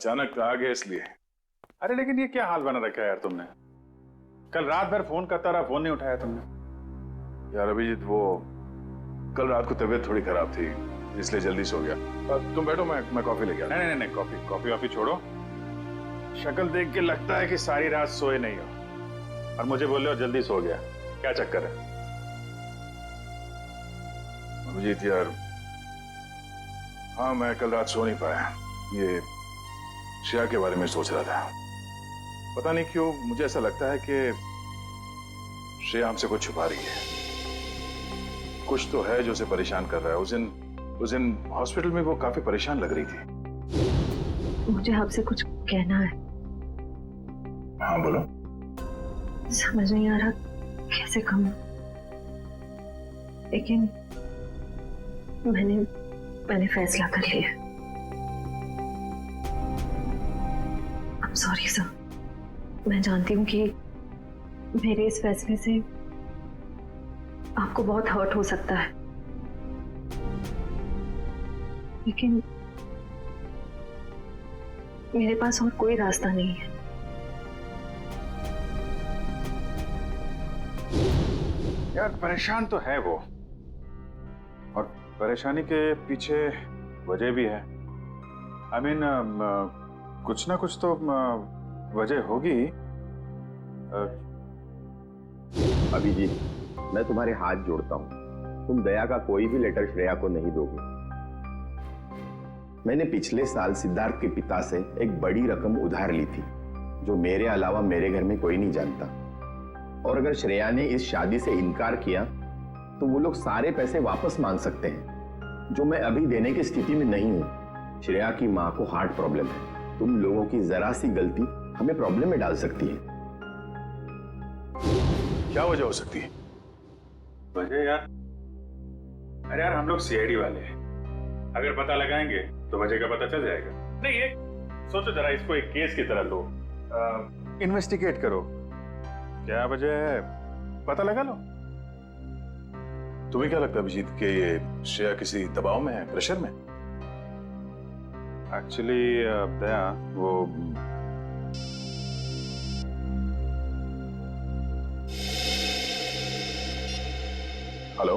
अचानक आ गए इसलिए। अरे लेकिन ये क्या हाल बना रखा है यार तुमने? कल रात भर फोन करता रहा, फोन नहीं उठाया तुमने। यार अभिजीत, वो कल रात को तबीयत थोड़ी खराब थी इसलिए जल्दी सो गया। तुम बैठो, मैं कॉफी लेके आता। नहीं, कॉफी छोड़ो। शक्ल देख के लगता है कि सारी रात सोए नहीं हो और मुझे बोल रहे हो जल्दी सो गया। क्या चक्कर है अभिजीत यार? हाँ, मैं कल रात सो नहीं पाया। ये श्रेया के बारे में सोच रहा था। पता नहीं क्यों मुझे ऐसा लगता है कि श्रेया हमसे कुछ छुपा रही है। कुछ तो है जो उसे परेशान कर रहा है। उस दिन हॉस्पिटल में वो काफी परेशान लग रही थी। मुझे आपसे कुछ कहना है। हाँ बोलो। समझ नहीं आ रहा कैसे कहूं, लेकिन मैंने फैसला कर लिया। I'm sorry sir. मैं जानती हूँ कि मेरे इस फैसले से आपको बहुत हर्ट हो सकता है, लेकिन मेरे पास और कोई रास्ता नहीं है। यार परेशान तो है वो, और परेशानी के पीछे वजह भी है। I mean, कुछ ना कुछ तो वजह होगी। अभिजीत, मैं तुम्हारे हाथ जोड़ता हूँ, तुम दया का कोई भी लेटर श्रेया को नहीं दोगे। मैंने पिछले साल सिद्धार्थ के पिता से एक बड़ी रकम उधार ली थी, जो मेरे अलावा मेरे घर में कोई नहीं जानता। और अगर श्रेया ने इस शादी से इनकार किया तो वो लोग सारे पैसे वापस मांग सकते हैं, जो मैं अभी देने की स्थिति में नहीं हूं। श्रेया की मां को हार्ट प्रॉब्लम है। तुम लोगों की जरा सी गलती हमें प्रॉब्लम में डाल सकती है। क्या वजह हो सकती है? वजह यार, अरे यार हम लोग सीआईडी वाले हैं, अगर पता लगाएंगे तो वजह का पता चल जाएगा। नहीं, ये सोचो जरा, इसको एक केस की तरह लो, इन्वेस्टिगेट करो, क्या वजह है पता लगा लो। तुम्हें क्या लगता है अभिजीत कि ये श्रेया किसी दबाव में है, प्रेशर में? एक्चुअली दया, वो हेलो,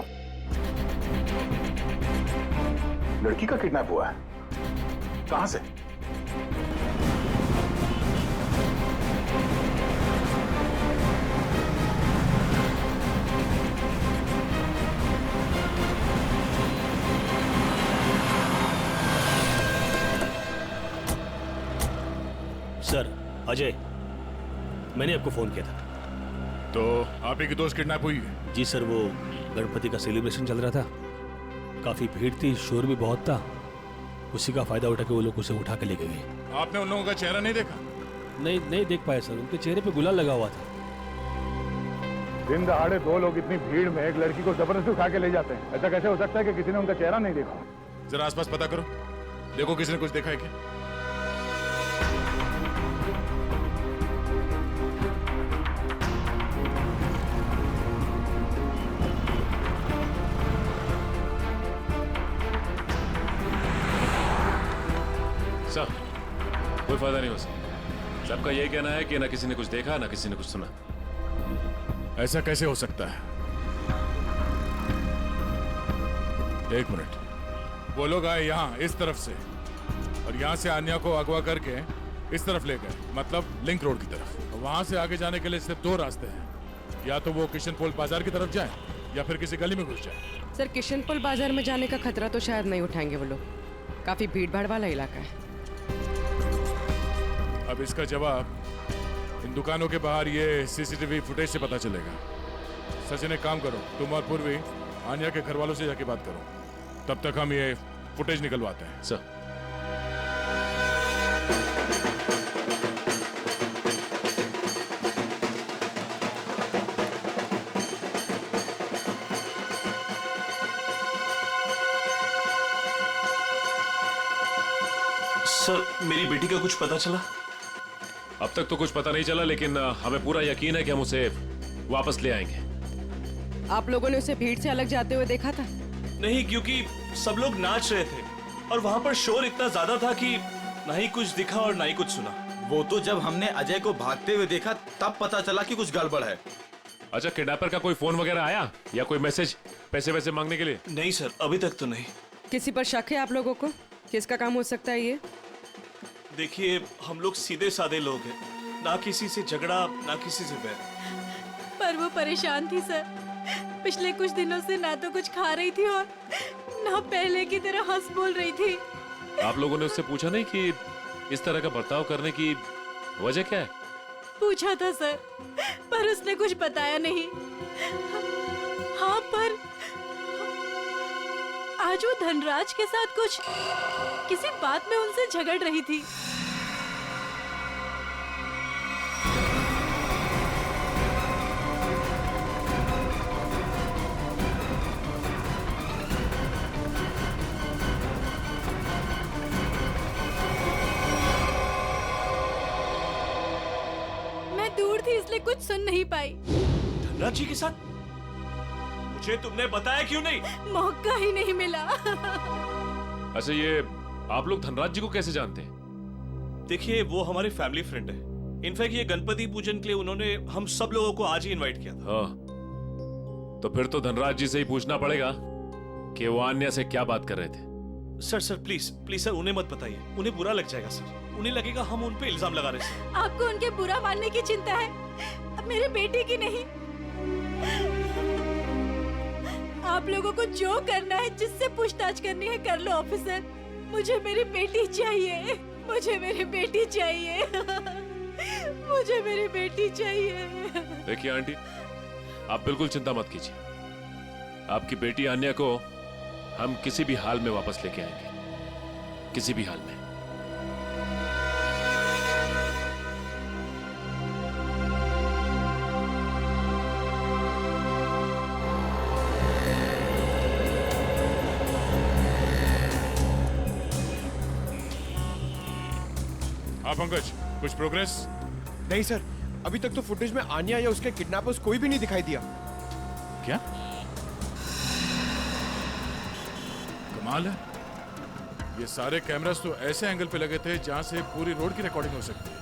लड़की का किडनैप हुआ है? कहां से? सर, अजय, मैंने आपको फोन किया था। तो आप ही की दोस्त किडनैप हुई है? जी सर, वो गणपति का सेलिब्रेशन चल रहा था, काफी भीड़ थी, शोर भी बहुत था, उसी का फायदा उठा के वो लोग उसे उठा के लेके गए। आपने उन लोगों का चेहरा नहीं देखा? नहीं देख पाया सर, उनके चेहरे पे गुलाल लगा हुआ था। दिन दहाड़े दो लोग इतनी भीड़ में एक लड़की को जबरदस्ती उठा के ले जाते हैं, ऐसा कैसे हो सकता है कि किसी ने उनका चेहरा नहीं देखा? जरा आसपास पता करो, देखो किसी ने कुछ देखा है क्या? सर, कोई फायदा नहीं हो सकता। सबका यही कहना है कि ना किसी ने कुछ देखा ना किसी ने कुछ सुना। ऐसा कैसे हो सकता है? एक मिनट, वो लोग आए यहाँ इस तरफ से और यहाँ से आन्या को अगवा करके इस तरफ ले गए, मतलब लिंक रोड की तरफ। वहां से आगे जाने के लिए सिर्फ दो रास्ते हैं, या तो वो किशनपोल बाजार की तरफ जाए या फिर किसी गली में घुस जाए। सर, किशनपोल बाजार में जाने का खतरा तो शायद नहीं उठाएंगे वो लोग, काफी भीड़ भाड़ वाला इलाका है। अब इसका जवाब इन दुकानों के बाहर ये सीसीटीवी फुटेज से पता चलेगा। सचिन, एक काम करो, तुम और पूर्वी आन्या के घर वालों से जाके बात करो, तब तक हम ये फुटेज निकलवाते हैं। सर, सर, मेरी बेटी का कुछ पता चला? अब तक तो कुछ पता नहीं चला, लेकिन हमें पूरा यकीन है कि हम उसे वापस ले आएंगे। आप लोगों ने उसे भीड़ से अलग जाते हुए देखा था? नहीं, क्योंकि सब लोग नाच रहे थे और वहां पर शोर इतना ज्यादा था कि ना ही कुछ दिखा और ना ही कुछ सुना। वो तो जब हमने अजय को भागते हुए देखा तब पता चला कि कुछ गड़बड़ है। अच्छा, किडनैपर का कोई फोन वगैरह आया या कोई मैसेज पैसे वैसे मांगने के लिए? नहीं सर, अभी तक तो नहीं। किसी पर शक है आप लोगों को? किसका काम हो सकता है ये? देखिए, हम लोग सीधे साधे लोग हैं, ना किसी से झगड़ा ना किसी से बैर। पर वो परेशान थी सर। पिछले कुछ दिनों से ना तो कुछ खा रही थी और ना पहले की तरह हंस बोल रही थी। आप लोगों ने उससे पूछा नहीं कि इस तरह का बर्ताव करने की वजह क्या है? पूछा था सर, पर उसने कुछ बताया नहीं। हाँ, पर आज वो धनराज के साथ कुछ किसी बात में उनसे झगड़ रही थी। मैं दूर थी इसलिए कुछ सुन नहीं पाई। धनराज जी के साथ? मुझे तुमने बताया क्यों नहीं? मौका ही नहीं मिला। अच्छा, ये आप लोग धनराज जी को कैसे जानते हैं? देखिए, वो हमारे फैमिली फ्रेंड है। इनफैक्ट ये गणपति पूजन के लिए उन्होंने हम सब लोगों को आज ही इनवाइट किया था। हाँ, तो फिर तो धनराज जी से ही पूछना पड़ेगा कि वो अन्या से क्या बात कर रहे थे। सर प्लीज प्लीज सर, उन्हें मत बताइए, उन्हें बुरा लग जाएगा सर। उन्हें लगेगा हम उन पे इल्जाम लगा रहे हैं। आपको उनके बुरा मानने की चिंता है, अब मेरे बेटे की नहीं। आप लोगों को जो करना है, जिससे पूछताछ करनी है कर लो ऑफिसर। मुझे मेरी बेटी चाहिए, मुझे मेरी बेटी चाहिए, मुझे मेरी बेटी चाहिए। देखिए आंटी, आप बिल्कुल चिंता मत कीजिए। आपकी बेटी अन्या को हम किसी भी हाल में वापस लेके आएंगे, किसी भी हाल में। हाँ पंकज, कुछ प्रोग्रेस? नहीं सर, अभी तक तो फुटेज में आन्या या उसके किडनैपर्स कोई भी नहीं दिखाई दिया। क्या कमाल है, ये सारे कैमरास तो ऐसे एंगल पे लगे थे जहां से पूरी रोड की रिकॉर्डिंग हो सकती है।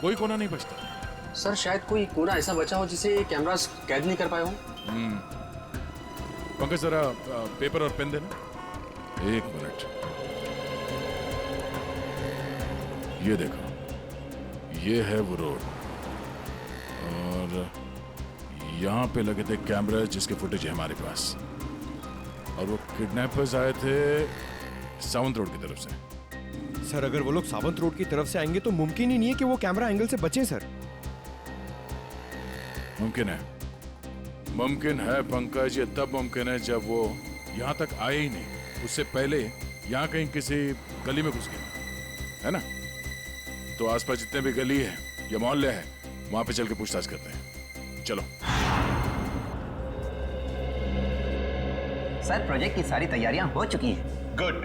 कोई कोना नहीं बचता। सर शायद कोई कोना ऐसा बचा हो जिसे कैमरास कैद नहीं कर पाए हो। पंकज जरा पेपर और पेन देना। एक मिनट, ये देखो, ये है वो रोड और यहाँ पे लगे थे कैमरा जिसके फुटेज है हमारे पास। और वो किडनैपर्स आए थे सावंत रोड की तरफ से। सर अगर वो लोग सावंत रोड की तरफ से आएंगे तो मुमकिन ही नहीं है कि वो कैमरा एंगल से बचे सर। मुमकिन है, मुमकिन है पंकज। ये तब मुमकिन है जब वो यहाँ तक आए ही नहीं, उससे पहले यहाँ कहीं किसी गली में घुस गए, है ना? तो आसपास जितने भी गली है या मोहल्ले हैं, वहां पे चल के पूछताछ करते हैं। चलो। सर प्रोजेक्ट की सारी तैयारियां हो चुकी हैं। गुड,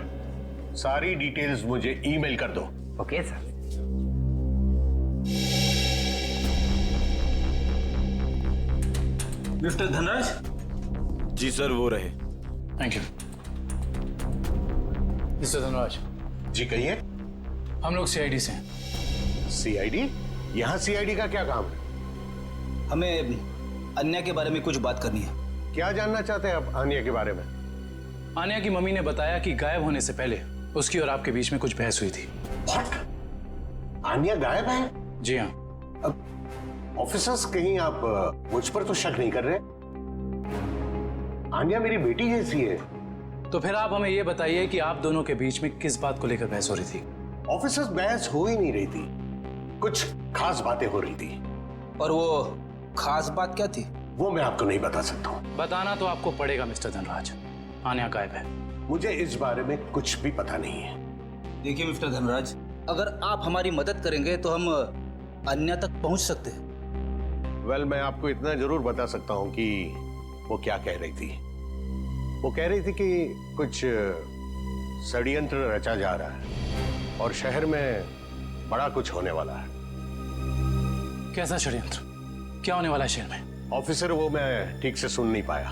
सारी डिटेल्स मुझे ईमेल कर दो। Okay sir. मिस्टर धनराज? जी सर, वो रहे। Thank you. मिस्टर धनराज जी कहिए। हम लोग सीआईडी से हैं। सीआईडी? यहाँ सीआईडी का क्या काम है? हमें अन्या के बारे में कुछ बात करनी है। क्या जानना चाहते हैं आप आन्या के बारे में? आन्या की मम्मी ने बताया कि गायब होने से पहले उसकी और आपके बीच में कुछ बहस हुई थी। What? आन्या गायब है? जी हाँ। अब ऑफिसर्स, कहीं आप मुझ पर तो शक नहीं कर रहे? आन्या मेरी बेटी जैसी है। तो फिर आप हमें ये बताइए कि आप दोनों के बीच में किस बात को लेकर बहस हो रही थी? ऑफिसर्स, बहस हो ही नहीं रही थी, कुछ खास बातें हो रही थी। और वो खास बात क्या थी? वो मैं आपको नहीं बता सकता हूँ। बताना तो आपको पड़ेगा मिस्टर धनराज। आन्या गायब है। मुझे इस बारे में कुछ भी पता नहीं है। देखिए मिस्टर धनराज, अगर आप हमारी मदद करेंगे तो हम अन्या तक पहुंच सकते हैं। वेल, मैं आपको इतना जरूर बता सकता हूँ कि वो क्या कह रही थी। वो कह रही थी कि कुछ षड्यंत्र रचा जा रहा है और शहर में बड़ा कुछ होने वाला है। कैसा षड्यंत्र? क्या होने वाला है शहर में? ऑफिसर, वो मैं ठीक से सुन नहीं पाया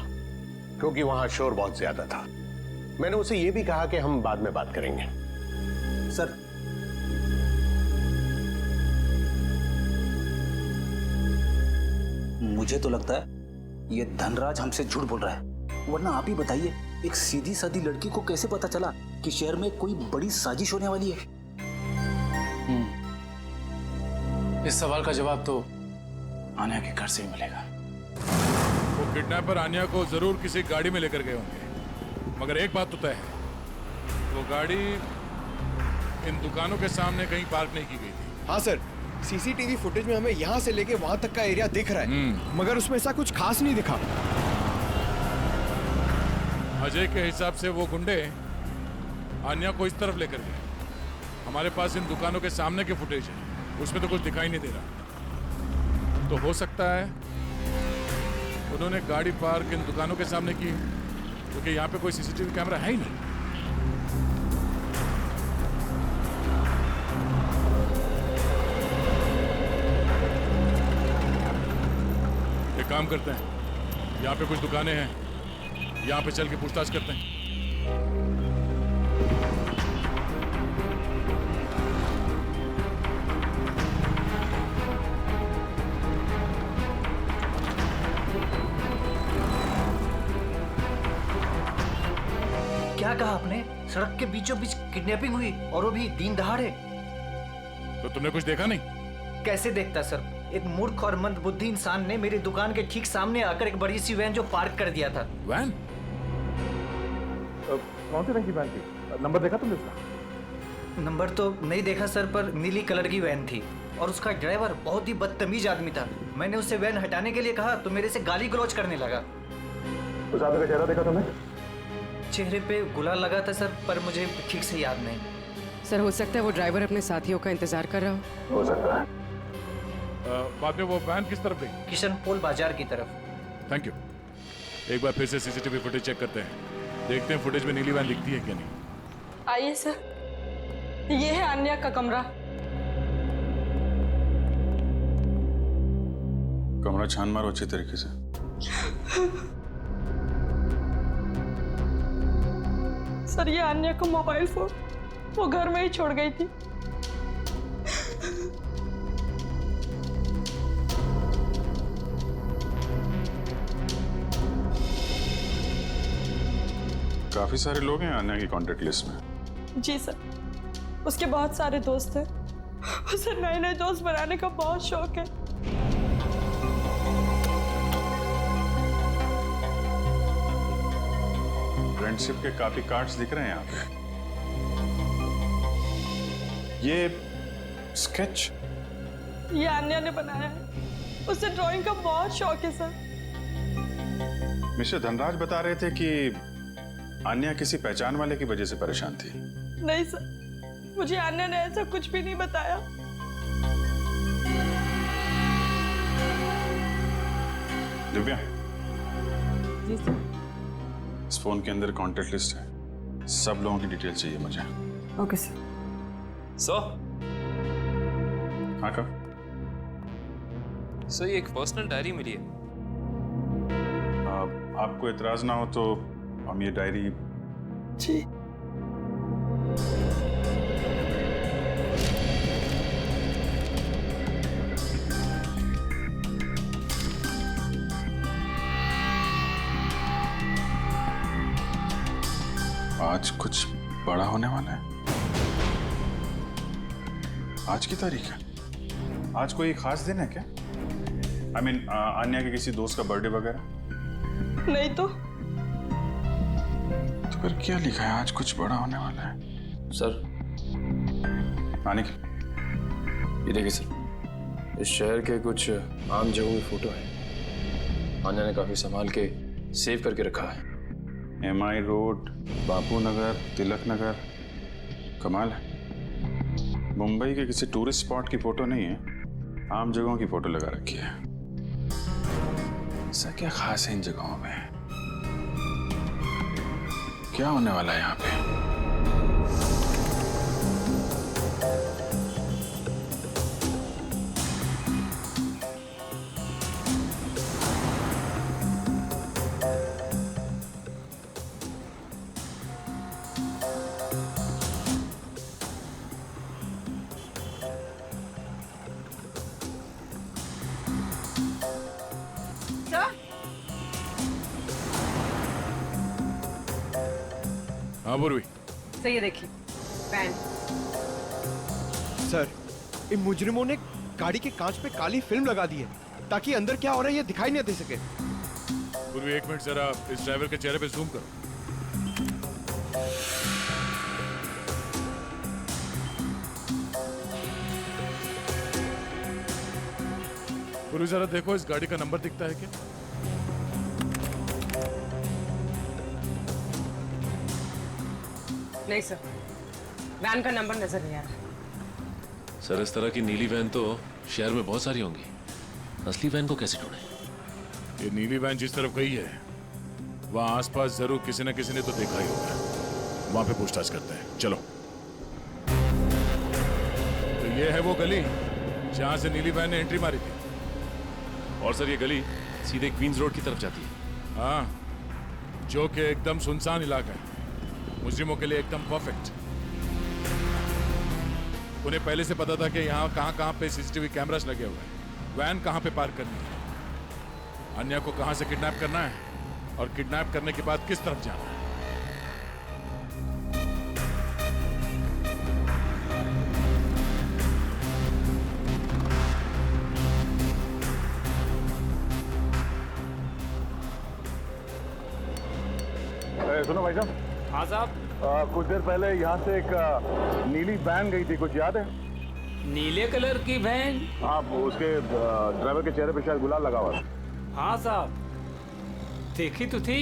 क्योंकि वहां शोर बहुत ज्यादा था। मैंने उसे ये भी कहा कि हम बाद में बात करेंगे। सर मुझे तो लगता है ये धनराज हमसे झूठ बोल रहा है। वरना आप ही बताइए, एक सीधी सादी लड़की को कैसे पता चला कि शहर में कोई बड़ी साजिश होने वाली है? इस सवाल का जवाब तो आन्या के घर से ही मिलेगा। वो किडनैपर आन्या को जरूर किसी गाड़ी में लेकर गए होंगे, मगर एक बात तो तय है, वो गाड़ी इन दुकानों के सामने कहीं पार्क नहीं की गई थी। हाँ सर, सीसीटीवी फुटेज में हमें यहाँ से लेके वहां तक का एरिया दिख रहा है, मगर उसमें ऐसा कुछ खास नहीं दिखा। अजय के हिसाब से वो गुंडे आन्या को इस तरफ लेकर गए। हमारे पास इन दुकानों के सामने के फुटेज है, उसमें तो कुछ दिखाई नहीं दे रहा। तो हो सकता है उन्होंने गाड़ी पार्क इन दुकानों के सामने की, क्योंकि यहाँ पे कोई सीसीटीवी कैमरा है ही नहीं। एक काम करते हैं, यहाँ पे कुछ दुकानें हैं, यहाँ पे चल के पूछताछ करते हैं। क्या कहा आपने? सड़क के बीचों बीच किडनैपिंग हुई, और वो भी दिन दहाड़े? तो तुमने कुछ देखा नहीं? कैसे देखता सर, एक मूर्ख और मंदबुद्धि इंसान ने मेरी दुकान के ठीक सामने आकर एक बड़ी सी वैन जो पार्क कर दिया था। वैन? कौन सी रंग की वैन थी? नंबर देखा तुमने उसका? नंबर तो नहीं देखा सर, पर नीली कलर की वैन थी और उसका ड्राइवर बहुत ही बदतमीज आदमी था। मैंने उससे वैन हटाने के लिए कहा तो मेरे से गाली गलौज करने लगा। उस आदमी का चेहरा देखा तुमने? चेहरे पे गुलाल लगा था सर, पर मुझे ठीक से याद नहीं। सर, हो सकता है वो ड्राइवर अपने साथियों का इंतजार कर रहा हो सकता है। बाद में वो वैन किस तरफ गई? किशन पोल बाजार की तरफ। Thank you. एक बार फिर से सीसीटीवी फुटेज चेक करते हैं, देखते हैं फुटेज में नीली वैन दिखती है क्या नहीं। आइए सर, ये है आन्या का कमरा। कमरा छान मारो अच्छे तरीके से। सर, ये आन्या का मोबाइल फोन वो घर में ही छोड़ गई थी। काफी सारे लोग हैं आन्या की कांटेक्ट लिस्ट में। जी सर, उसके बहुत सारे दोस्त हैं। उसे नए नए दोस्त बनाने का बहुत शौक है। फ्रेंडशिप के काफी कार्ड्स दिख रहे हैं यहाँ पे। ये स्केच ये आन्या ने बनाया है। उसे ड्राइंग का बहुत शौक है सर। मिस्टर धनराज बता रहे थे कि आन्या किसी पहचान वाले की वजह से परेशान थी। नहीं सर, मुझे आन्या ने ऐसा कुछ भी नहीं बताया। दिव्या, जी सर। इस फोन के अंदर कांटेक्ट लिस्ट है, सब लोगों की डिटेल चाहिए मुझे। Okay sir. हाँ कब? सर, ये एक पर्सनल डायरी मिली है। आपको इतराज ना हो तो हम ये डायरी। जी। आज कुछ बड़ा होने वाला है। आज की तारीख है? आज कोई खास दिन है क्या? I mean, आन्या के किसी दोस्त का बर्थडे वगैरह? नहीं तो फिर क्या लिखा है? आज कुछ बड़ा होने वाला है। सर, आने की ये देखिए सर, इस शहर के कुछ आम जगहों की फोटो है। आन्या ने काफी संभाल के सेव करके रखा है। MI road, Bapu Nagar, Tilak Nagar. कमाल है, मुंबई के किसी टूरिस्ट स्पॉट की फोटो नहीं है, आम जगहों की फोटो लगा रखी है। ऐसा क्या खास है इन जगहों में? क्या होने वाला है यहाँ पे? हाँ पूर्वी। सर ये देखिए वैन। सर इन मुजरिमों ने गाड़ी के कांच पे काली फिल्म लगा दी है ताकि अंदर क्या हो रहा है ये दिखाई नहीं दे सके। पूर्वी एक मिनट जरा इस ड्राइवर के चेहरे पे जूम करो। पूर्वी जरा देखो इस गाड़ी का नंबर दिखता है क्या? नहीं सर, वैन का नंबर नजर नहीं आ रहा। सर इस तरह की नीली वैन तो शहर में बहुत सारी होंगी, असली वैन को कैसे ढूंढे? ये नीली वैन जिस तरफ गई है वहां आसपास जरूर किसी न किसी ने तो देखा ही होगा। वहां पे पूछताछ करते हैं, चलो। तो ये है वो गली जहां से नीली वैन ने एंट्री मारी थी। और सर ये गली सीधे क्वींस रोड की तरफ जाती है। हाँ, जो कि एकदम सुनसान इलाका है, मुजरिमों के लिए एकदम परफेक्ट। उन्हें पहले से पता था कि यहाँ कहाँ पे सीसीटीवी कैमरास लगे हुए हैं, वैन कहाँ पे पार्क करनी है, अन्या को कहाँ से किडनैप करना है और किडनैप करने के बाद किस तरफ जाना है। सुनो भाई साहब। हाँ साहब। कुछ देर पहले यहाँ से एक नीली वैन गई थी, कुछ याद है? नीले कलर की वैन? हाँ, उसके ड्राइवर के चेहरे पे शायद गुलाल लगा हुआ था। हाँ साहब, देखी तो थी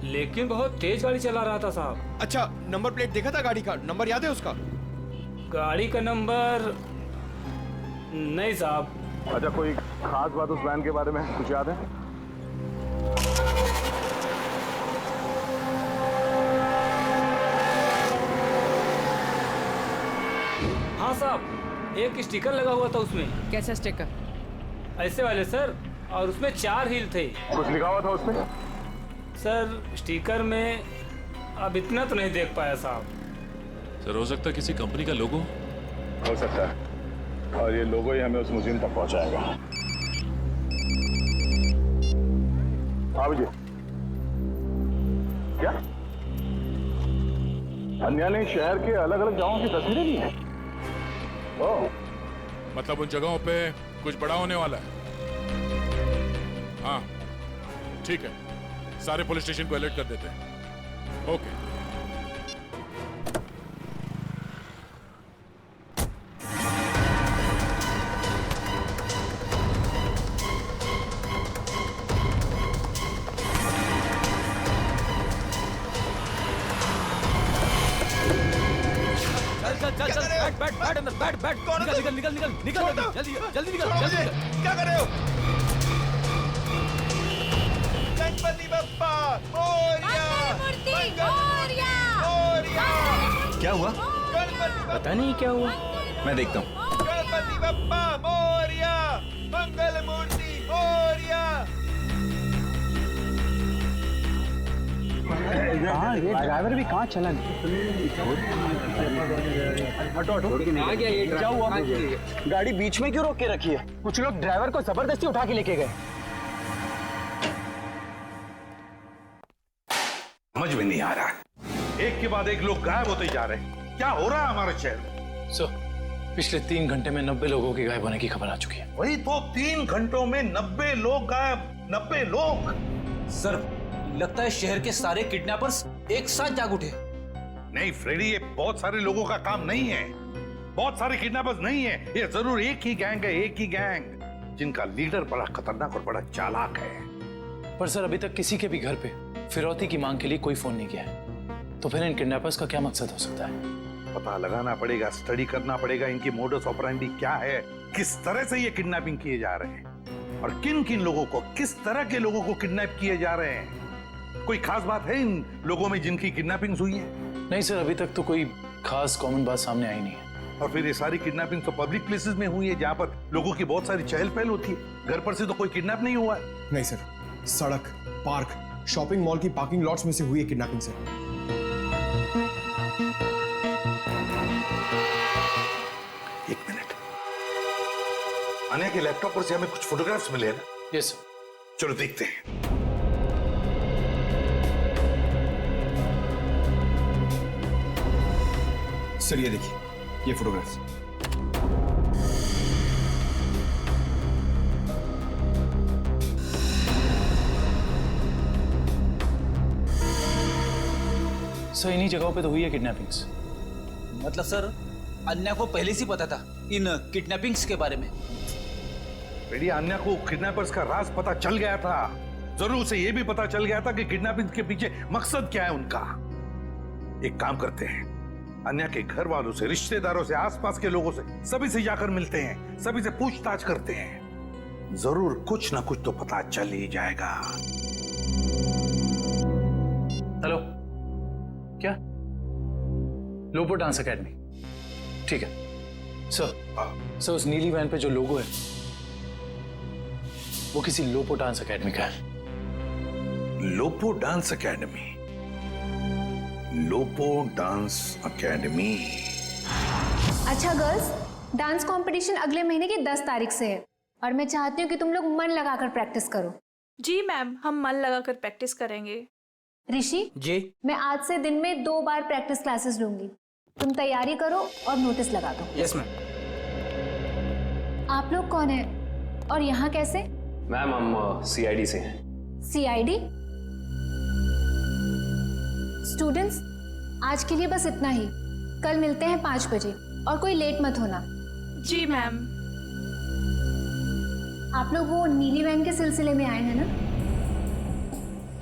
लेकिन बहुत तेज गाड़ी चला रहा था साहब। अच्छा, नंबर प्लेट देखा था गाड़ी का? नंबर याद है उसका? गाड़ी का नंबर नहीं साहब। अच्छा, कोई खास बात उस वैन के बारे में कुछ याद है? हाँ साहब, एक स्टिकर लगा हुआ था उसमें। कैसा स्टिकर? ऐसे वाले सर, और उसमें 4 हील थे। कुछ लिखा हुआ था उसमें? सर स्टिकर में अब इतना तो नहीं देख पाया साहब। सर हो सकता है किसी कंपनी का लोगो हो सकता है, और ये लोगो ही हमें उस म्यूजियम तक पहुंचाएगा। हाँ भैया, क्या अन्या ने शहर के अलग अलग जगहों की तस्वीरें ली हैं? ओह, मतलब उन जगहों पे कुछ बड़ा होने वाला है। हाँ ठीक है, सारे पुलिस स्टेशन को अलर्ट कर देते हैं। ओके। जल्दी निकल। क्या कर रहे हो? गणपति बप्पा मोरया! क्या हुआ? पता नहीं क्या हुआ। मैं देखता हूँ। गणपति बप्पा मोरया! मंगल मूर्ति मोरया! हाँ, ये ड्राइवर भी कहाँ चला गया? हटो। आ गया ये। क्या हुआ? गाड़ी बीच में क्यों रोक के रखी है? कुछ लोग ड्राइवर को जबरदस्ती उठा के लेके गए। समझ में नहीं आ रहा, एक के बाद एक लोग गायब होते जा रहे हैं। क्या हो रहा है हमारे शहर में? सर, पिछले 3 घंटे में 90 लोगों के गायब होने की खबर आ चुकी है। वही तो, 3 घंटों में 90 लोग गायब। 90 लोग। सर, लगता है शहर के सारे किडनैपर्स एक साथ जाग उठे। नहीं फ्रेडी, ये बहुत सारे लोगों का काम नहीं है, बहुत सारे किडनैपर्स नहीं है, ये जरूर एक ही गैंग है, एक ही गैंग जिनका लीडर बड़ा खतरनाक और बड़ा चालाक है। पर सर अभी तक किसी के भी घर पे फिरौती की मांग के लिए कोई फोन नहीं किया है, तो फिर इन किडनैपर्स का क्या मकसद हो सकता है? पता लगाना पड़ेगा, स्टडी करना पड़ेगा इनकी मोडस ऑपरेंडी क्या है, किस तरह से ये किडनैपिंग किए जा रहे हैं और किन किन लोगों को, किस तरह के लोगों को किडनैप किए जा रहे हैं। कोई खास बात है इन लोगों में जिनकी किडनैपिंग हुई है? नहीं सर, अभी तक तो कोई खास कॉमन बात सामने आई नहीं है। और फिर ये सारी किडनैपिंग तो पब्लिक प्लेसेस में हुई है जहां पर लोगों की बहुत सारी चहल पहल होती है। घर पर से तो कोई किडनैप नहीं हुआ है। नहीं सर, सड़क, पार्क, शॉपिंग मॉल की पार्किंग लॉट्स में से हुई है किडनैपिंग सर। एक मिनट, अन्या के लैपटॉप पर से हमें कुछ फोटोग्राफ्स मिले ना? यस। चलो देखते हैं। सर ये देखिए, ये फोटोग्राफ्स। सर इन्हीं जगहों पे तो हुई है किडनैपिंग्स। मतलब सर अन्या को पहले से पता था इन किडनैपिंग्स के बारे में? बेटी, अन्या को किडनैपर्स का राज पता चल गया था। जरूर उसे यह भी पता चल गया था कि किडनैपिंग के पीछे मकसद क्या है उनका। एक काम करते हैं, अन्या के घर वालों से, रिश्तेदारों से, आसपास के लोगों से, सभी से जाकर मिलते हैं, सभी से पूछताछ करते हैं। जरूर कुछ ना कुछ तो पता चल ही जाएगा। हेलो, क्या? लोपो डांस एकेडमी, ठीक है सर। उस नीली वैन पे जो लोगो है वो किसी लोपो डांस एकेडमी का है। Lopo dance academy? Lopo dance academy. अच्छा गर्ल्स, डांस कंपटीशन अगले महीने की 10 तारीख से है और मैं चाहती हूँ कि तुम लोग मन लगाकर प्रैक्टिस करो। जी मैम, हम मन लगाकर प्रैक्टिस करेंगे। ऋषि जी, मैं आज से दिन में 2 बार प्रैक्टिस क्लासेस लूंगी। तुम तैयारी करो और नोटिस लगा दो। Yes ma'am. आप लोग कौन है और यहाँ कैसे? मैम हम सीआईडी से हैं। सीआईडी? स्टूडेंट्स, आज के लिए बस इतना ही। कल मिलते हैं 5 बजे और कोई लेट मत होना। जी मैम। आप लोग वो नीली वैन के सिलसिले में आए हैं ना?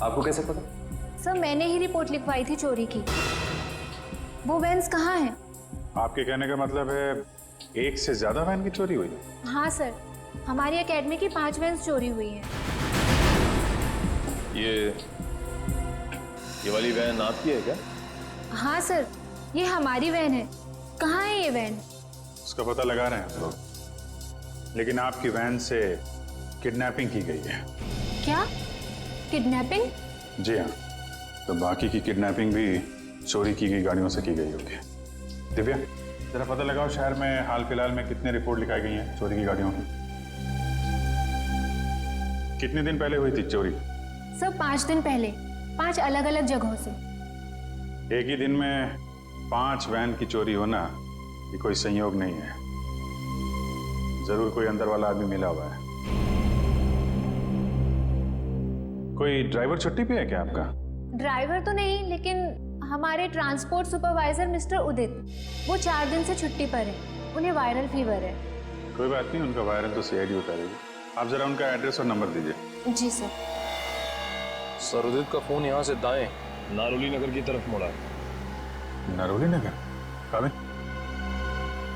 आपको कैसे पता? सर मैंने ही रिपोर्ट लिखवाई थी चोरी की। वो वैन्स कहाँ हैं? आपके कहने का मतलब है एक से ज्यादा वैन की चोरी हुई? हाँ सर, हमारी एकेडमी की 5 वैन्स चोरी हुई हैं। ये वाली वैन आपकी है क्या? हाँ सर, ये हमारी वैन है। कहाँ है ये वैन? उसका पता लगा रहे हैं हम लोग, लेकिन आपकी वैन से किडनैपिंग की गई है। क्या? किडनैपिंग? जी हाँ, तो बाकी की किडनैपिंग भी चोरी की गई गाड़ियों से की गई होगी। दिव्या, जरा पता लगाओ शहर में हाल फिलहाल में कितने रिपोर्ट लिखाई गई हैं चोरी की गाड़ियों की। कितने दिन पहले हुई थी चोरी? सर 5 दिन पहले, 5 अलग अलग जगहों से। एक ही दिन में 5 वैन की चोरी होना ये कोई संयोग नहीं है। जरूर कोई अंदर वाला आदमी मिला हुआ है। कोई ड्राइवर छुट्टी पे है क्या आपका? ड्राइवर तो नहीं, लेकिन हमारे ट्रांसपोर्ट सुपरवाइजर मिस्टर उदित, वो 4 दिन से छुट्टी पर है। उन्हें वायरल फीवर है। कोई बात नहीं, उनका वायरल तो सीआईडी उतारेगी। आप जरा उनका एड्रेस और नंबर दीजिए। जी सर। सरोदित का फोन यहाँ से दाएं नारोली नगर की तरफ मुड़ा। नारोली नगर? काबिल,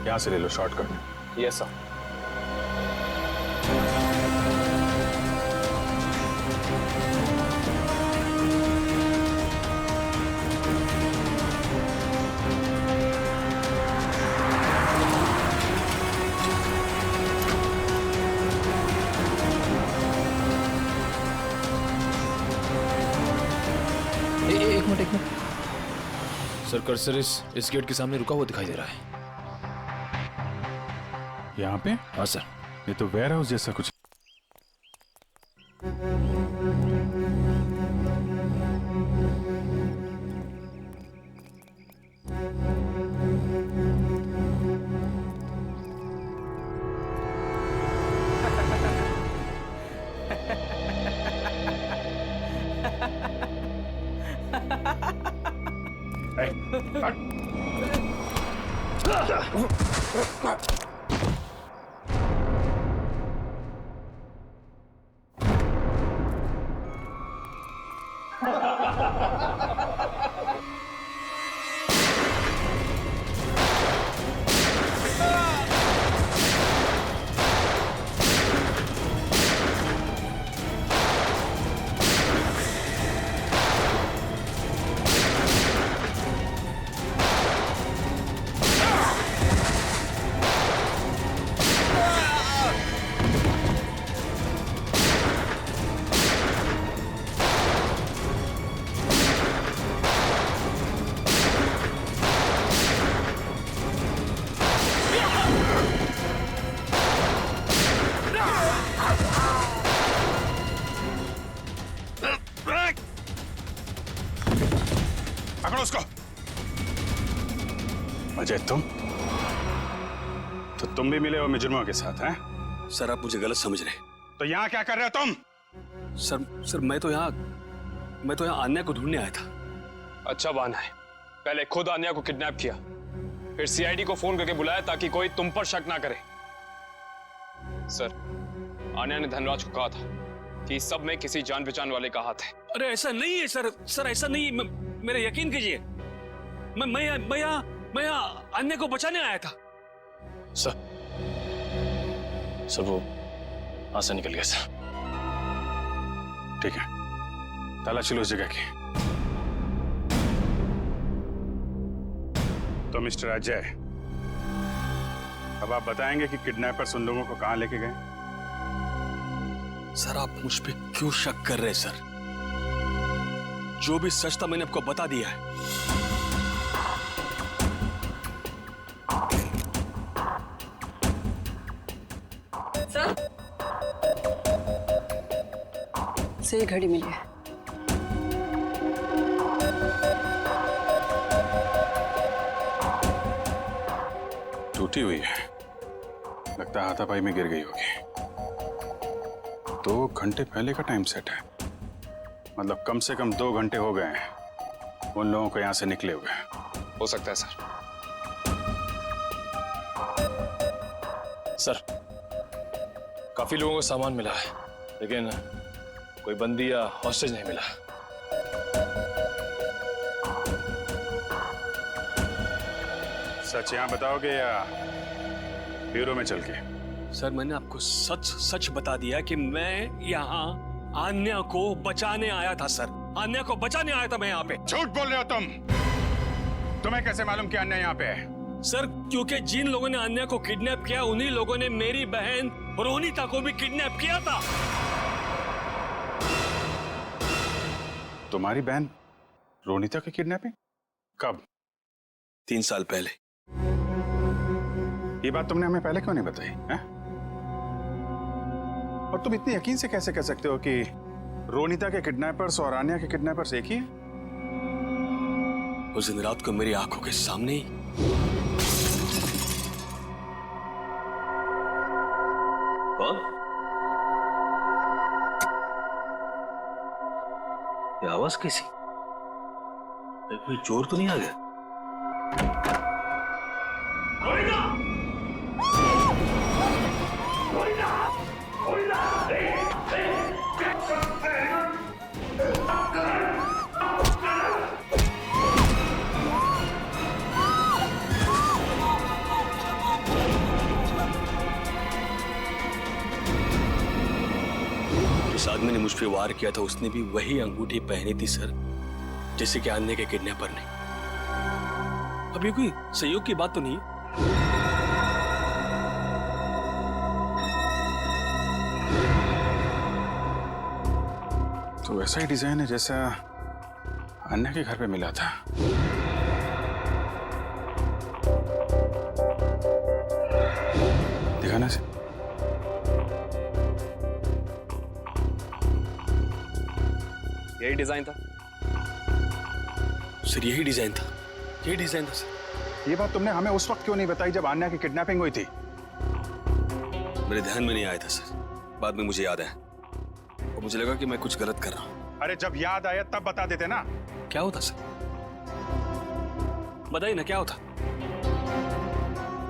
यहाँ से ले लो शॉर्टकट में। Yes sir. एक मिनट। सर कर्सर इस गेट के सामने रुका हुआ दिखाई दे रहा है। यहाँ पे? हाँ सर। ये तो वेयर हाउस जैसा कुछ। अजय तुम तो तुम भी मिले हो मुजरिमों के साथ हैं? सर आप मुझे गलत समझ रहे हैं। तो यहाँ क्या कर रहे हो तुम? सर मैं तो यहाँ आन्या को ढूंढने आया था। अच्छा बहाना है, पहले खुद आन्या को किडनैप किया, फिर सीआईडी को फोन करके बुलाया ताकि कोई तुम पर शक ना करे। सर आन्या ने धनराज को कहा था कि इस सब में किसी जान पहचान वाले का हाथ है। अरे ऐसा नहीं है सर ऐसा नहीं है। मेरा यकीन कीजिए, मैं यहाँ अन्य को बचाने आया था। सर वो हाथ से निकल गया सर। ठीक है, तलाशी लो उस जगह की। तो मिस्टर अजय, अब आप बताएंगे कि किडनैपर्स उन लोगों को कहां लेके गए? सर आप मुझ पे क्यों शक कर रहे हैं सर? जो भी सच था मैंने आपको बता दिया है। से ये घड़ी मिली है। टूटी हुई है, लगता है हाथापाई में गिर गई होगी। 2 घंटे पहले का टाइम सेट है, मतलब कम से कम 2 घंटे हो गए हैं उन लोगों को यहां से निकले हुए। हो सकता है सर काफी लोगों को सामान मिला है, लेकिन कोई बंदी या हॉस्टेज नहीं मिला। सच यहां बताओगे या ब्यूरो में चल के? सर मैंने आपको सच बता दिया कि मैं यहाँ आन्या को बचाने आया था सर। आन्या को बचाने आया था मैं यहाँ पे। झूठ बोल रहे हो तुम। तुम्हें कैसे मालूम कि आन्या यहाँ पे है? सर क्योंकि जिन लोगों ने आन्या को किडनैप किया उन्हीं लोगों ने मेरी बहन रोनिता को भी किडनैप किया था। तुम्हारी बहन रोनिता की किडनैपिंग कब? 3 साल पहले। ये बात तुमने हमें पहले क्यों नहीं बताई है? और तुम इतनी यकीन से कैसे कह सकते हो कि रोनिता के किडनैपर्स और आन्या के किडनैपर्स एक ही हैं? उस दिन रात को मेरी आंखों के सामने ही कौन? ये आवाज कैसी? कोई चोर तो नहीं आ गया? जिस आदमी ने मुझ पे वार किया था उसने भी वही अंगूठी पहनी थी सर, जैसे कि आन्या के किडनैपर ने। अब ये कोई संयोग की बात तो नहीं? तो वैसा ही डिजाइन है जैसा अन्या के घर पे मिला था। दिखाना से। यही डिजाइन था सर, यही डिजाइन था, यही डिजाइन था सर। ये बात तुमने हमें उस वक्त क्यों नहीं बताई जब आन्या की किडनैपिंग हुई थी? मेरे ध्यान में नहीं आया था सर, बाद में मुझे याद आया और मुझे लगा कि मैं कुछ गलत कर रहा हूं। अरे जब याद आया तब बता देते ना। क्या होता सर? बताइए ना क्या होता।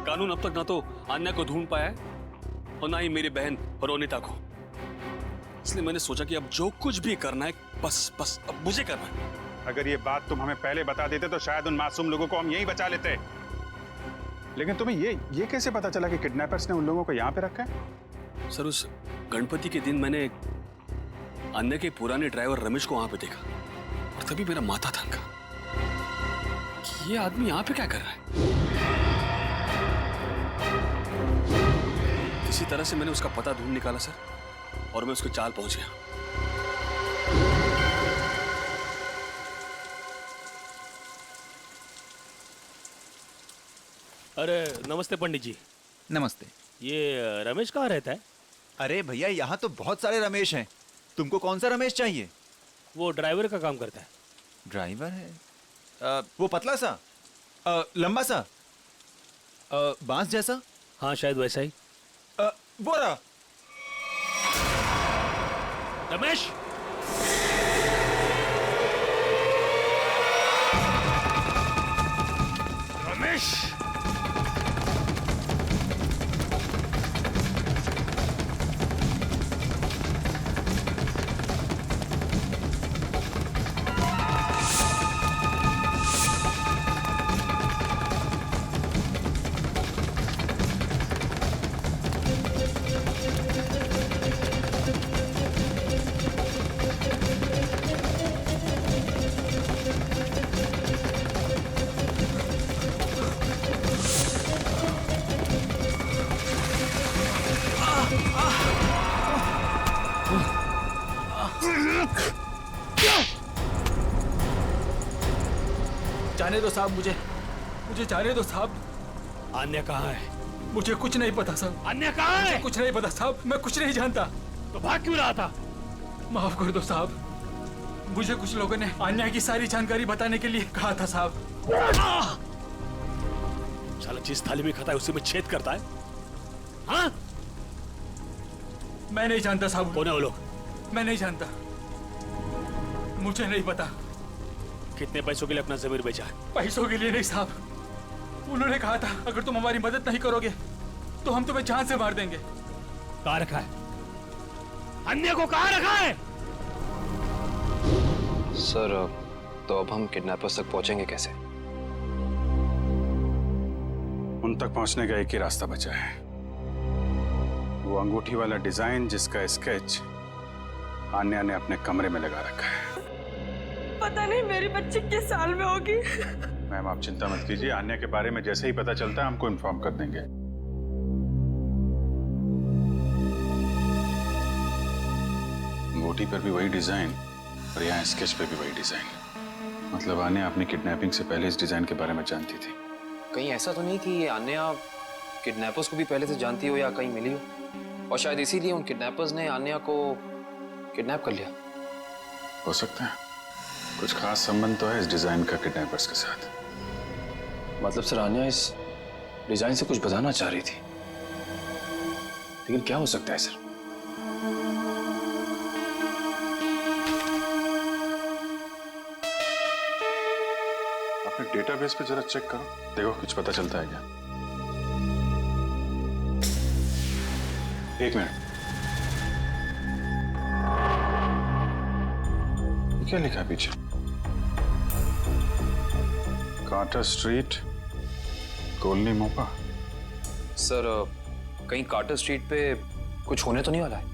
कानून अब तक ना तो आन्या को ढूंढ पाया है और ना ही मेरी बहन रोनिता को। इसलिए मैंने सोचा कि अब जो कुछ भी करना है बस अब मुझे करना है। अगर ये बात तुम हमें पहले बता देते तो शायद उन मासूम लोगों को हम यहीं बचा लेते। लेकिन तुम्हें ये कैसे पता चला कि किडनैपर्स ने उन लोगों को यहाँ पे रखा है? सर उस गणपति के दिन मैंने अन्य के पुराने ड्राइवर रमेश को वहां पे देखा और तभी मेरा माथा थनका कि ये आदमी यहाँ पे क्या कर रहा है। किसी तरह से मैंने उसका पता ढूंढ निकाला सर और मैं उसके चाल पहुंच गया। अरे नमस्ते पंडित जी। नमस्ते। ये रमेश कहाँ रहता है? अरे भैया यहाँ तो बहुत सारे रमेश हैं, तुमको कौन सा रमेश चाहिए? वो ड्राइवर का काम करता है। ड्राइवर है? वो पतला सा, लंबा सा? बांस जैसा? हाँ शायद वैसा ही। वो रहा। रमेश, रमेश, जाने दो साहब, मुझे जाने दो साहब। अन्य कहाँ है? मुझे कुछ नहीं पता साहब। अन्य कहाँ है? मुझे कुछ नहीं पता साहब, मैं कुछ नहीं जानता। तो भाग क्यों रहा था? माफ कर दो साहब, मुझे कुछ लोगों ने अन्य की सारी जानकारी बताने के लिए कहा था साहब। साला जिस थाली में खाता है उसी में छेद करता है। हाँ? मैं नहीं जानता साहब। कौन है वो लोग? मैं नहीं जानता, मुझे नहीं पता। कितने पैसों के लिए अपना जमीर बेचा है? पैसों के लिए नहीं साहब, उन्होंने कहा था अगर तुम हमारी मदद नहीं करोगे तो हम तुम्हें जान से मार देंगे। कहाँ रखा है? अन्य को कहाँ रखा है? सर, तो अब हम किडनैपर्स तक पहुंचेंगे कैसे? उन तक पहुंचने का एक ही रास्ता बचा है, वो अंगूठी वाला डिजाइन जिसका स्केच आन्या ने अपने कमरे में लगा रखा है। पता नहीं मेरी बच्ची किस साल में होगी। मैम आप चिंता मत कीजिए, आन्या के बारे में जैसे ही पता चलता है हमको इन्फॉर्म कर देंगे। अंगूठी पर भी वही डिजाइन और यहाँ स्केच पे भी वही डिजाइन। मतलब आन्या अपनी किडनैपिंग से पहले इस डिजाइन के बारे में जानती थी। कहीं ऐसा तो नहीं कि आन्या किडनैपर्स को भी पहले से जानती हो या कहीं मिली हो, और शायद इसीलिए उन किडनैपर्स ने आन्या को किडनैप कर लिया? हो सकता है, कुछ खास संबंध तो है इस डिजाइन का किडनैपर्स के साथ। मतलब सर, आन्या इस डिजाइन से कुछ बताना चाह रही थी, लेकिन क्या हो सकता है सर? अपने डेटाबेस पे जरा चेक करो, देखो कुछ पता चलता है क्या। एक मिनट, क्या लिखा है पीछे? कार्टर स्ट्रीट, कॉलोनी मोपा। सर, कहीं कार्टर स्ट्रीट पे कुछ होने तो नहीं वाला है?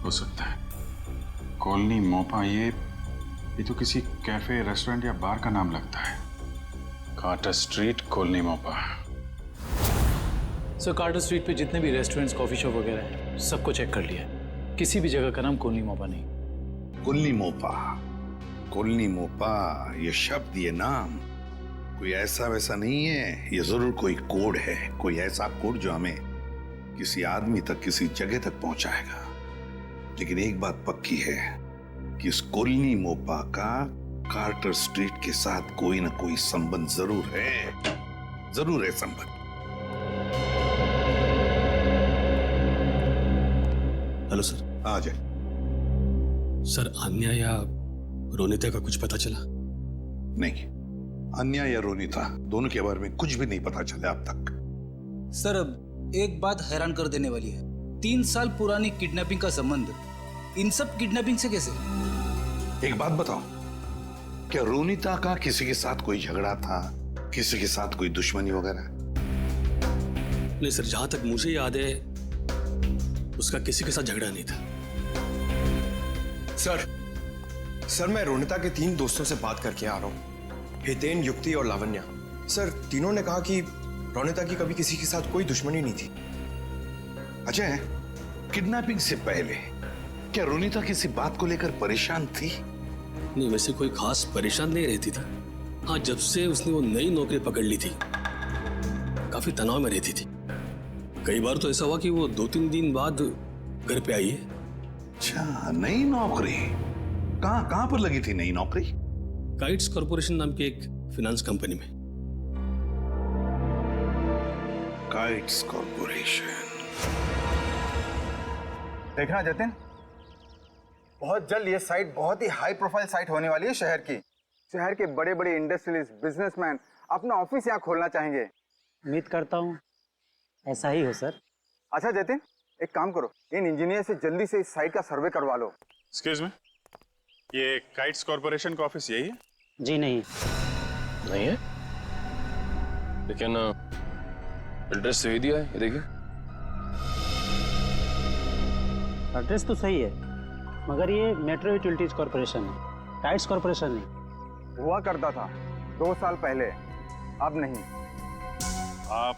हो सकता है, कॉलोनी मोपा, ये तो किसी कैफे, रेस्टोरेंट या बार का नाम लगता है। कार्टर स्ट्रीट, कॉलोनी मोपा। सर, कार्टर स्ट्रीट पे जितने भी रेस्टोरेंट्स, कॉफी शॉप वगैरह हैं, सबको चेक कर लिया, किसी भी जगह का नाम कॉलोनी मोपा नहीं। कॉलोनी मोपा, कॉलोनी मोपा, ये शब्द, ये नाम कोई ऐसा वैसा नहीं है, ये जरूर कोई कोड है, कोई ऐसा कोड जो हमें किसी आदमी तक, किसी जगह तक पहुंचाएगा। लेकिन एक बात पक्की है कि इस कॉलोनी मोपा का कार्टर स्ट्रीट के साथ कोई ना कोई संबंध जरूर है संबंध। Hello sir. आ जाए। सर, आन्या या रोनिता का कुछ पता चला? नहीं, अन्या या रोनिता दोनों के बारे में कुछ भी नहीं पता चला अब तक। सर, अब एक बात हैरान कर देने वाली है, 3 साल पुरानी किडनैपिंग का संबंध इन सब किडनैपिंग से कैसे? एक बात बताओ, क्या रोनिता का किसी के साथ कोई झगड़ा था, किसी के साथ कोई दुश्मनी वगैरह? नहीं सर, जहां तक मुझे याद है उसका किसी के साथ झगड़ा नहीं था। सर मैं रोनिता के 3 दोस्तों से बात करके आ रहा हूँ, हितेन, युक्ति और लावण्या। सर, तीनों ने कहा कि रोनिता की कभी किसी के साथ कोई दुश्मनी नहीं थी। अजय, किडनैपिंग से पहले क्या रोनिता किसी बात को लेकर परेशान थी? नहीं, वैसे कोई खास परेशान नहीं रहती थी। हाँ, जब से उसने वो नई नौकरी पकड़ ली थी काफी तनाव में रहती थी। कई बार तो ऐसा हुआ कि वो 2-3 दिन बाद घर पे आई है। अच्छा, नई नौकरी? कहाँ पर लगी थी नई नौकरी? काइट्स कॉर्पोरेशन नाम की एक फाइनेंस कंपनी में। Kites corporation. देखना जतिन, बहुत जल्द ये साइट बहुत ही हाई प्रोफाइल साइट होने वाली है शहर की। शहर के बड़े बड़े इंडस्ट्रियलिस्ट, बिजनेसमैन अपना ऑफिस यहाँ खोलना चाहेंगे। उम्मीद करता हूँ ऐसा ही हो सर। अच्छा जतिन, एक काम करो, इन इंजीनियर से जल्दी से इस साइट का सर्वे करवा लो। एक्सक्यूज मी, ये काइट्स कॉर्पोरेशन का ऑफिस यही है? जी नहीं। नहीं है, लेकिन एड्रेस सही दिया है, ये देखिए। एड्रेस तो सही है, मगर ये मेट्रो यूटिलिटीज कॉर्पोरेशन है, काइट्स कॉर्पोरेशन नहीं। हुआ करता था 2 साल पहले, अब नहीं। आप?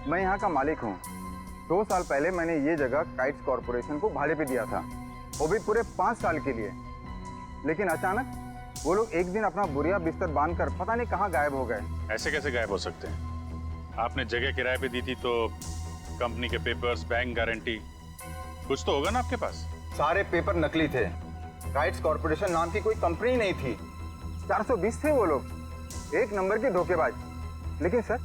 मैं यहाँ का मालिक हूँ। 2 साल पहले मैंने ये जगह काइट्स कॉर्पोरेशन को भाड़े पे दिया था, वो भी पूरे 5 साल के लिए। लेकिन अचानक वो लोग एक दिन अपना बोरिया बिस्तर बांधकर पता नहीं कहाँ गायब हो गए। ऐसे कैसे गायब हो सकते हैं? आपने जगह किराए पे दी थी तो कंपनी के पेपर्स, बैंक गारंटी, कुछ तो होगा ना आपके पास? सारे पेपर नकली थे। काइट्स कॉर्पोरेशन नाम की कोई कंपनी नहीं थी। 420 थे वो लोग, एक नंबर के धोखेबाज। लेकिन सर,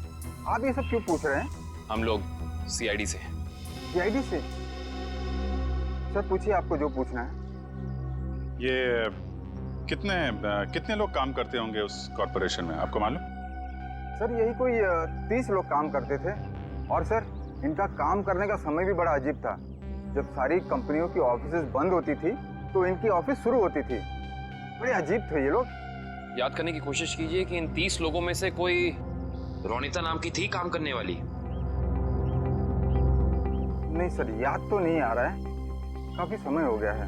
आप ये सब क्यों पूछ रहे हैं? हम लोग सीआईडी से। सीआईडी से? सर पूछिए आपको जो पूछना है। ये कितने लोग काम करते होंगे उस कॉर्पोरेशन में, आपको मालूम? सर यही कोई 30 लोग काम करते थे। और सर इनका काम करने का समय भी बड़ा अजीब था। जब सारी कंपनियों की ऑफिसेज बंद होती थी तो इनकी ऑफिस शुरू होती थी। बड़े अजीब थे ये लोग। याद करने की कोशिश कीजिए कि इन 30 लोगों में से कोई रोनिता नाम की थी काम करने वाली? नहीं सर, याद तो नहीं आ रहा है, काफी समय हो गया है।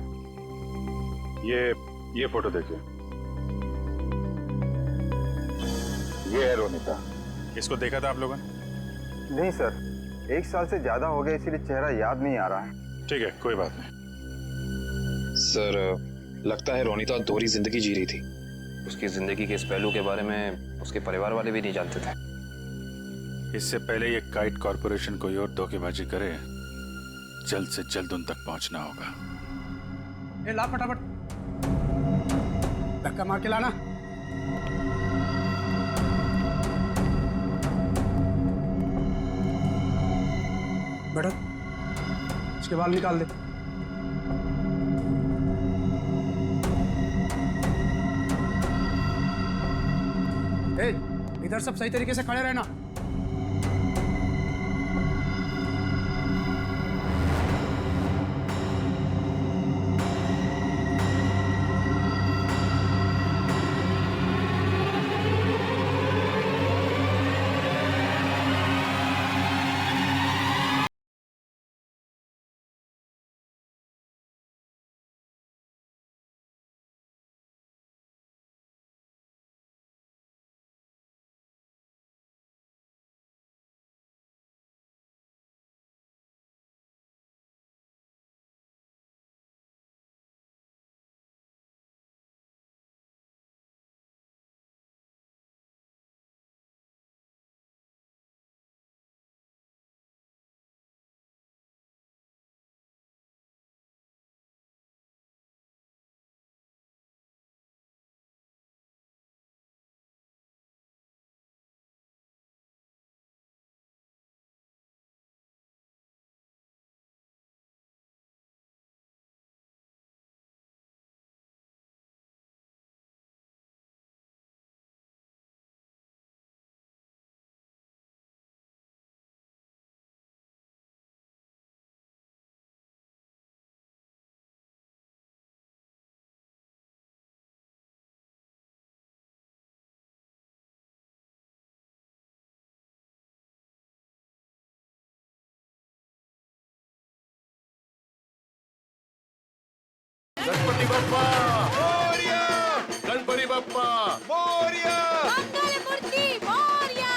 ये फोटो देखिए, ये है रोनिता। इसको देखा था आप लोगों ने? नहीं सर, 1 साल से ज्यादा हो गया, इसीलिए चेहरा याद नहीं आ रहा है। ठीक है, कोई बात नहीं। सर लगता है रोनिता दोहरी जिंदगी जी रही थी। उसकी जिंदगी के इस पहलू के बारे में उसके परिवार वाले भी नहीं जानते थे। इससे पहले ये काइट कॉर्पोरेशन कोई और धोखेबाजी करे, जल्द से जल्द उन तक पहुंचना होगा। ये ला फटाफट, धक्का मार के लाना। बैठो, इसके बाल निकाल दे। इधर सब सही तरीके से खड़े रहना। गणपति बप्पा मोरया, गणपति बप्पा मोरया। मंगलमूर्ति मोरया।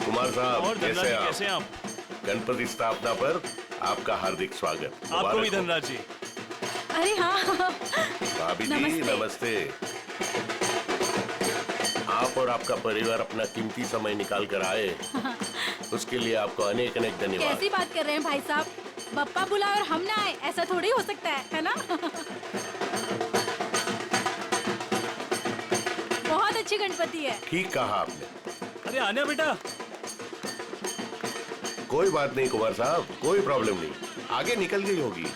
कुमार साहब और धनराज जी, कैसे हैं आप? गणपति स्थापना पर आपका हार्दिक स्वागत। आपको भी धनराज जी। अरे हाँ। भाभी जी नमस्ते। नमस्ते। आप और आपका परिवार अपना कीमती समय निकाल कर आए, उसके लिए आपको अनेक अनेक धन्यवाद। कैसी बात कर रहे हैं भाई साहब? बप्पा बुलाए और हम ना आए, ऐसा थोड़ी हो सकता है ना? बहुत अच्छी गणपति है। ठीक कहा आपने। अरे आने बेटा। कोई बात नहीं कुमार साहब, कोई प्रॉब्लम नहीं, आगे निकल गई होगी।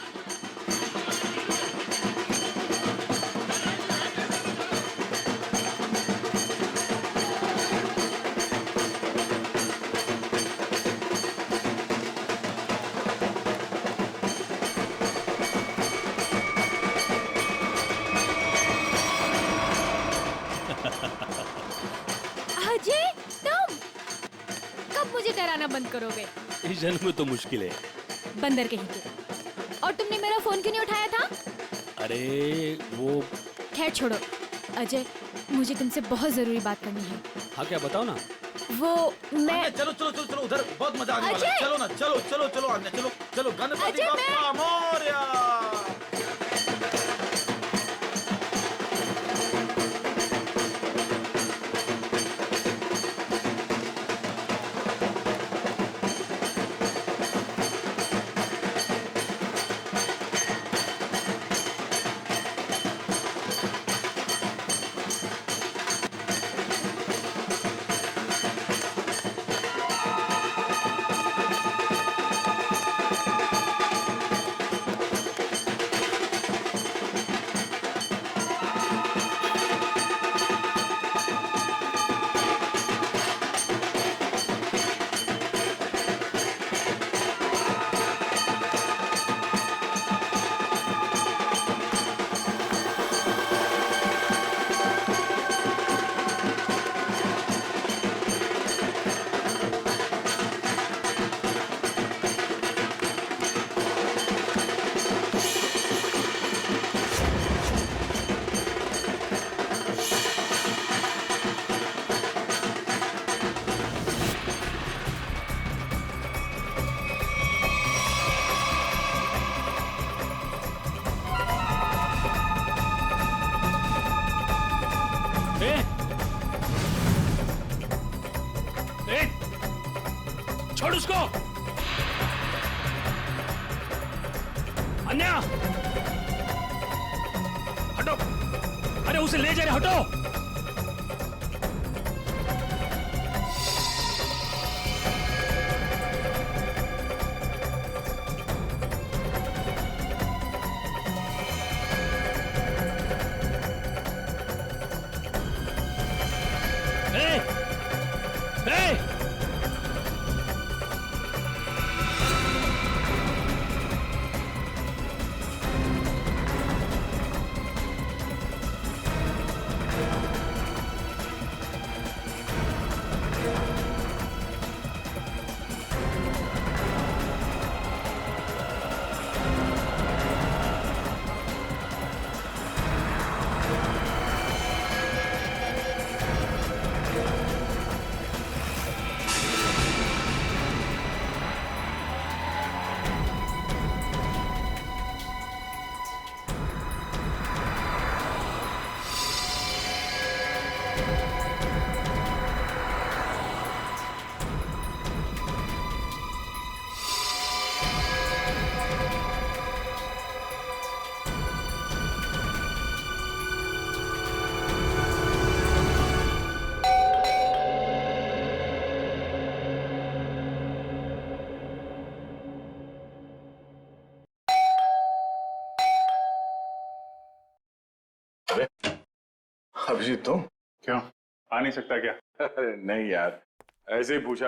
अजय, तुम कब मुझे डराना बंद करोगे? इस जन्म में तो मुश्किल है। बंदर कहीं के। और तुमने मेरा फोन क्यों नहीं उठाया था? अरे वो। खैर छोड़ो। अजय, मुझे तुमसे बहुत जरूरी बात करनी है। हाँ क्या बताओ ना। वो मैं चलो चलो चलो चलो, उधर बहुत मजा आने वाला है। अजय! चलो ना, चलो चलो चलो आने, चलो चलो, गणपति अजय, बप्पा मोरया। छोड़ उसको। अन्या हटो। अरे उसे ले जा रहे, हटो। अभिजीत तुम? क्यों आ नहीं सकता क्या? अरे नहीं यार, ऐसे ही पूछा।